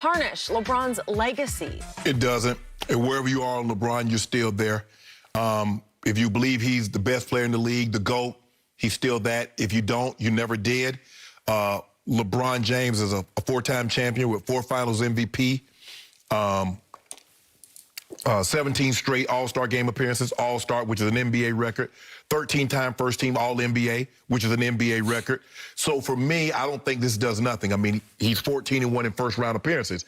tarnish LeBron's legacy? It doesn't. And wherever you are on LeBron, you're still there. If you believe he's the best player in the league, the GOAT, he's still that. If you don't, you never did. LeBron James is a four-time champion with 4 Finals MVP, 17 straight All-Star game appearances, All-Star, which is an NBA record, 13-time first-team All-NBA, which is an NBA record. So for me, I don't think this does nothing. I mean, he's 14-1 in first-round appearances.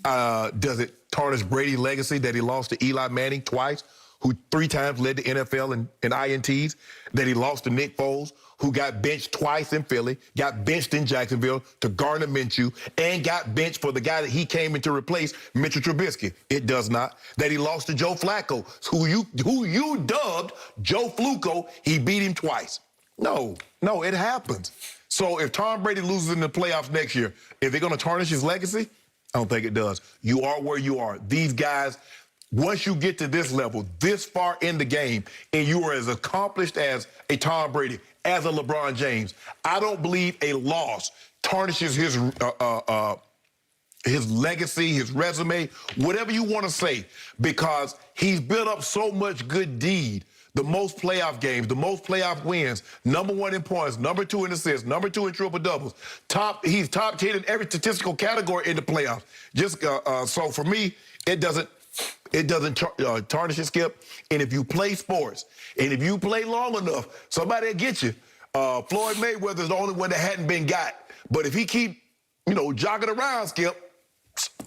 Does it tarnish Brady's legacy that he lost to Eli Manning twice, who 3 times led the NFL in INTs, that he lost to Nick Foles, who got benched twice in Philly, got benched in Jacksonville to Gardner Minshew, and got benched for the guy that he came in to replace, Mitchell Trubisky? It does not. That he lost to Joe Flacco, who you dubbed Joe Fluco. He beat him twice. No, it happens. So if Tom Brady loses in the playoffs next year, is it going to tarnish his legacy? I don't think it does. You are where you are. These guys, once you get to this level, this far in the game, and you are as accomplished as a Tom Brady, as a LeBron James, I don't believe a loss tarnishes his legacy, his resume, whatever you want to say, because he's built up so much good deed. The most playoff games, the most playoff wins, #1 in points, #2 in assists, #2 in triple doubles. He's top 10 in every statistical category in the playoffs. So for me, it doesn't tarnish it, Skip. And if you play sports, and if you play long enough, somebody will get you. Floyd Mayweather's the only one that hadn't been got. But if he keep, jogging around, Skip,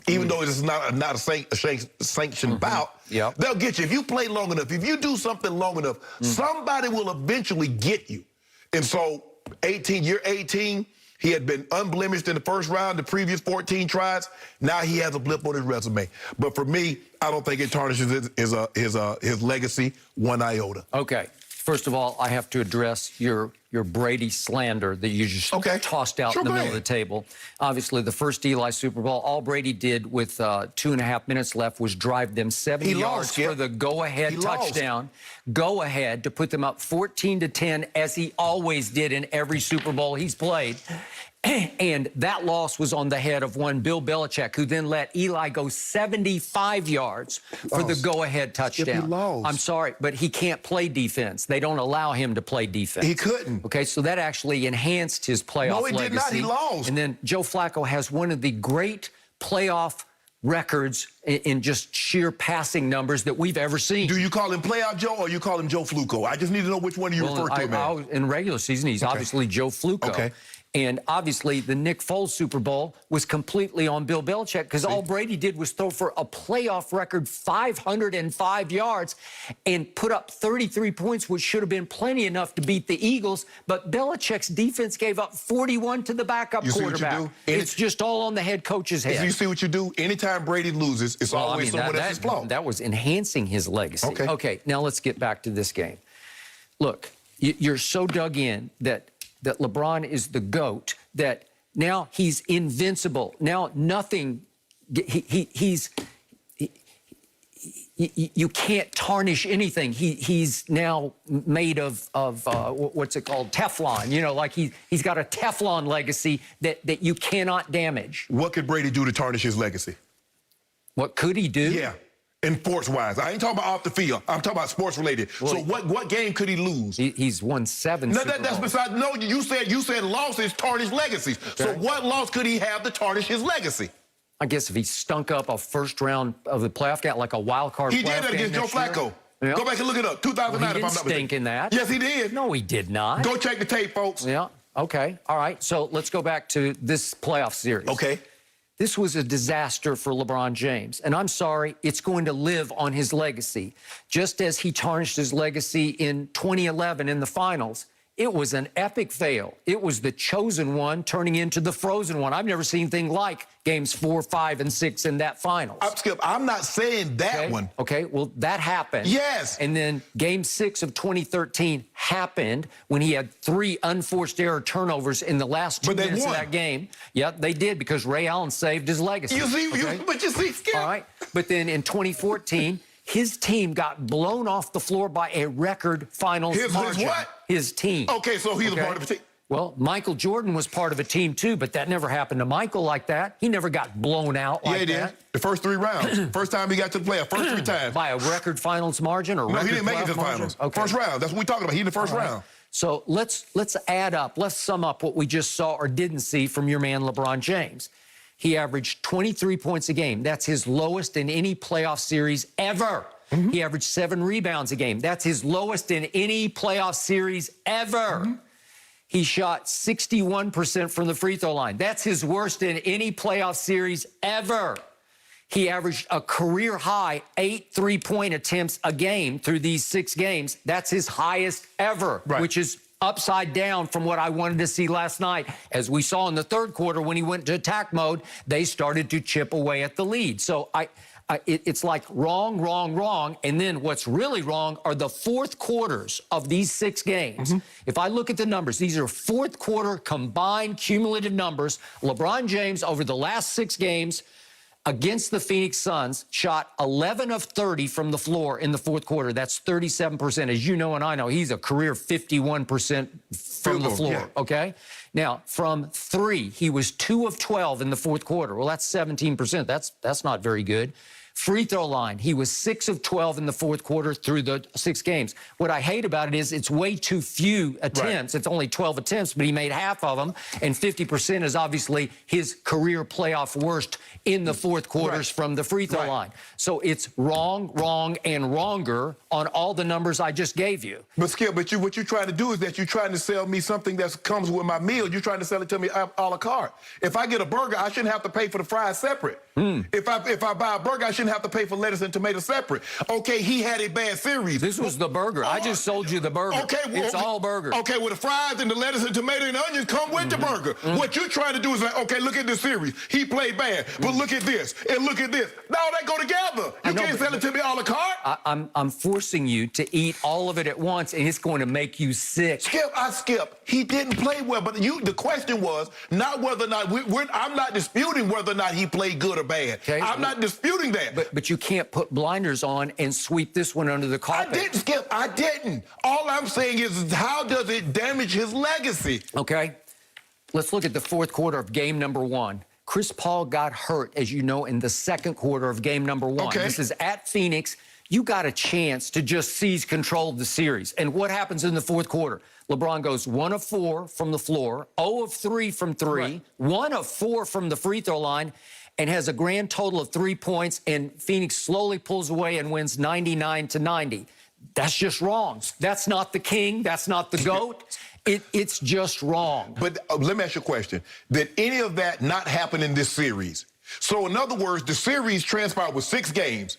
even though it's not a sanctioned bout, they'll get you. If you play long enough, if you do something long enough, somebody will eventually get you. And so, year 18, he had been unblemished in the first round, the previous 14 tries. Now he has a blip on his resume. But for me, I don't think it tarnishes his legacy one iota. Okay. First of all, I have to address your Brady slander that you just tossed out in the middle of the table. Obviously, the first Eli Super Bowl, all Brady did with 2.5 minutes left was drive them 70 yards for the go-ahead touchdown. Go ahead to put them up 14-10, as he always did in every Super Bowl he's played. And that loss was on the head of one Bill Belichick, who then let Eli go 75 yards for the go-ahead touchdown. I'm sorry, but he can't play defense. They don't allow him to play defense. He couldn't. Okay, so that actually enhanced his playoff legacy. No, it did not. He lost. And then Joe Flacco has one of the great playoff records in just sheer passing numbers that we've ever seen. Do you call him Playoff Joe or you call him Joe Fluco? I just need to know which one you refer to, man. In regular season, he's obviously Joe Fluco. Okay. And obviously, the Nick Foles Super Bowl was completely on Bill Belichick, because all Brady did was throw for a playoff record 505 yards and put up 33 points, which should have been plenty enough to beat the Eagles. But Belichick's defense gave up 41 to the backup quarterback. It's just all on the head coach's head. You see what you do? Anytime Brady loses, it's always someone else's fault. That was enhancing his legacy. Okay, now let's get back to this game. Look, you're so dug in that LeBron is the GOAT, that now he's invincible. Now nothing, you can't tarnish anything. He's now made of what's it called, Teflon. Like he's got a Teflon legacy that you cannot damage. What could Brady do to tarnish his legacy? What could he do? Yeah. And sports-wise. I ain't talking about off the field. I'm talking about sports-related. Well, so what game could he lose? He's won 7 Super Bowls. That's beside. No, you said losses tarnish legacies. Okay. So what loss could he have to tarnish his legacy? I guess if he stunk up a first round of the playoff game, like a wild card he playoff game. He did that against Joe Flacco. Yeah. Go back and look it up. 2009, well, he didn't stink in that. Yes, he did. No, he did not. Go check the tape, folks. Yeah. Okay. All right. So let's go back to this playoff series. Okay. This was a disaster for LeBron James. And I'm sorry, it's going to live on his legacy. Just as he tarnished his legacy in 2011 in the finals, it was an epic fail. It was the chosen one turning into the frozen one. I've never seen anything like games 4, 5, and 6 in that finals. Skip, I'm not saying that one. Okay, well, that happened. Yes. And then game 6 of 2013 happened when he had 3 unforced error turnovers in the last 2 minutes of that game. Yeah, they did, because Ray Allen saved his legacy. You see, but you see, Skip. All right, but then in 2014, his team got blown off the floor by a record finals margin. His what? His team. Okay, so he's a part of the team. Well, Michael Jordan was part of a team too, but that never happened to Michael like that. He never got blown out like that. Yeah, he did. The first 3 rounds. First time he got to the playoff. First 3 times. By a record finals margin or record No, he didn't make it to the finals. Okay. First round. That's what we're talking about. He in the first round. So let's add up. Let's sum up what we just saw or didn't see from your man LeBron James. He averaged 23 points a game. That's his lowest in any playoff series ever. He averaged 7 rebounds a game. That's his lowest in any playoff series ever. He shot 61% from the free throw line. That's his worst in any playoff series ever. He averaged a career high 8 3-point attempts a game through these 6 games. That's his highest ever, which is upside down from what I wanted to see last night. As we saw in the third quarter when he went to attack mode, they started to chip away at the lead. So it's like wrong, wrong, wrong. And then what's really wrong are the fourth quarters of these 6 games. If I look at the numbers, these are fourth quarter combined cumulative numbers. LeBron James over the last 6 games against the Phoenix Suns shot 11 of 30 from the floor in the fourth quarter. That's 37%. As you know and I know, he's a career 51% from the floor, okay? Now, from 3, he was 2 of 12 in the fourth quarter. Well, that's 17%. That's not very good. Free throw line, he was 6 of 12 in the fourth quarter through the 6 games. What I hate about it is it's way too few attempts. It's only 12 attempts, but he made half of them, and 50% is obviously his career playoff worst in the fourth quarters from the free throw line. So it's wrong, wrong, and wronger on all the numbers I just gave you. But Skip, what you're trying to do is that you're trying to sell me something that comes with my meal. You're trying to sell it to me a la carte. If I get a burger, I shouldn't have to pay for the fries separate. If I buy a burger, I shouldn't have to pay for lettuce and tomato separate. Okay, he had a bad series. This was the burger. I just sold you the burger. Okay, well, it's all burger. Okay, well, the fries and the lettuce and tomato and onions come with the burger. What you're trying to do is like, okay, look at this series. He played bad, but look at this and look at this. No, they go together. You can't sell it to me a la carte. I'm forcing you to eat all of it at once, and it's going to make you sick. Skip, he didn't play well, but the question was not whether or not I'm not disputing whether or not he played good or bad. Okay. I'm not disputing that. But you can't put blinders on and sweep this one under the carpet. I didn't, Skip. I didn't. All I'm saying is how does it damage his legacy? Okay. Let's look at the fourth quarter of game number 1. Chris Paul got hurt, as you know, in the second quarter of game number 1. Okay. This is at Phoenix. You got a chance to just seize control of the series. And what happens in the fourth quarter? LeBron goes 1 of 4 from the floor, 0 of 3 from 3, 1 of 4 from the free throw line, and has a grand total of 3 points, and Phoenix slowly pulls away and wins 99-90. That's just wrong. That's not the king. That's not the GOAT. It's just wrong. But let me ask you a question. Did any of that not happen in this series? So, in other words, the series transpired with 6 games.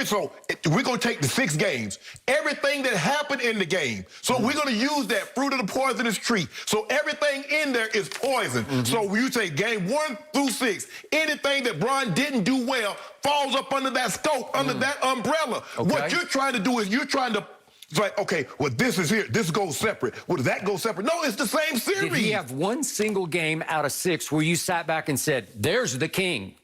So we're going to take the 6 games. Everything that happened in the game. So we're going to use that fruit of the poisonous tree. So everything in there is poison. So when you say game 1 through 6, anything that Bron didn't do well falls up under that scope, under that umbrella. What you're trying to do is you're trying to... It's like, okay, well, this is here. This goes separate. Well, does that go separate? No, it's the same series. Did he have one single game out of 6 where you sat back and said, there's the king?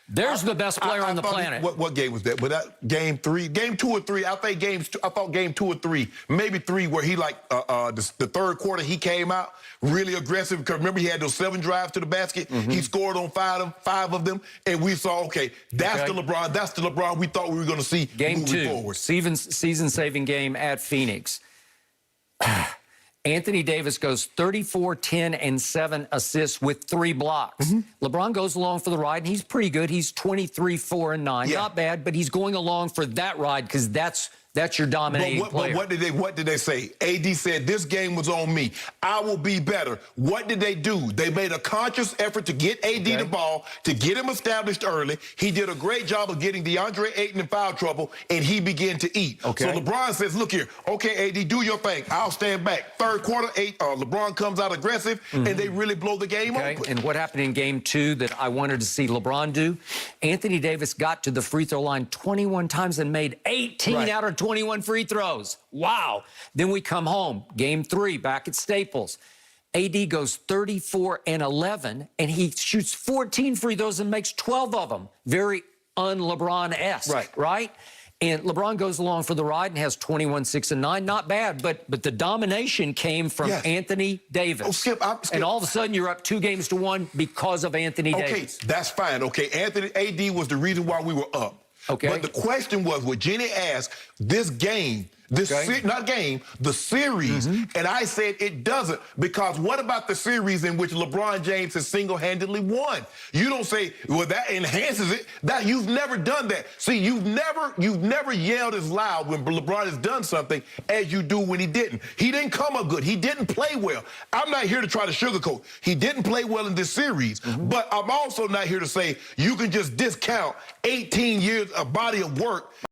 There's the best player on the planet. What game was that? Was that game 3? Game 2 or 3? I thought game 2 or 3. Maybe 3 where he the third quarter he came out really aggressive. Because remember he had those 7 drives to the basket. He scored on 5 of them. And we saw, okay, that's the LeBron. That's the LeBron we thought we were going to see game 2, forward. Season-saving game at Phoenix. Anthony Davis goes 34, 10, and 7 assists with 3 blocks. LeBron goes along for the ride, and he's pretty good. He's 23, 4, and 9. Not bad, but he's going along for that ride because that's your dominating player. But what did they say? AD said, this game was on me. I will be better. What did they do? They made a conscious effort to get AD the ball, to get him established early. He did a great job of getting DeAndre Ayton in foul trouble, and he began to eat. So LeBron says, look here. Okay, AD, do your thing. I'll stand back. Third quarter, LeBron comes out aggressive, and they really blow the game open. And what happened in game 2 that I wanted to see LeBron do? Anthony Davis got to the free throw line 21 times and made 18 out of 21 free throws. Wow. Then we come home. Game 3, back at Staples. AD goes 34 and 11, and he shoots 14 free throws and makes 12 of them. Very un-LeBron-esque, right? And LeBron goes along for the ride and has 21, 6, and 9. Not bad, but the domination came from Anthony Davis. Oh, Skip. And all of a sudden, you're up 2 games to 1 because of Anthony Davis. Okay, that's fine. Okay, AD was the reason why we were up. Okay. But the question was, what Jenny asked, this game, the series, and I said it doesn't, because what about the series in which LeBron James has single-handedly won? You don't say, well, that enhances it. That you've never done that. See, you've never yelled as loud when LeBron has done something as you do when he didn't. He didn't come up good. He didn't play well. I'm not here to try to sugarcoat. He didn't play well in this series, but I'm also not here to say you can just discount 18 years of body of work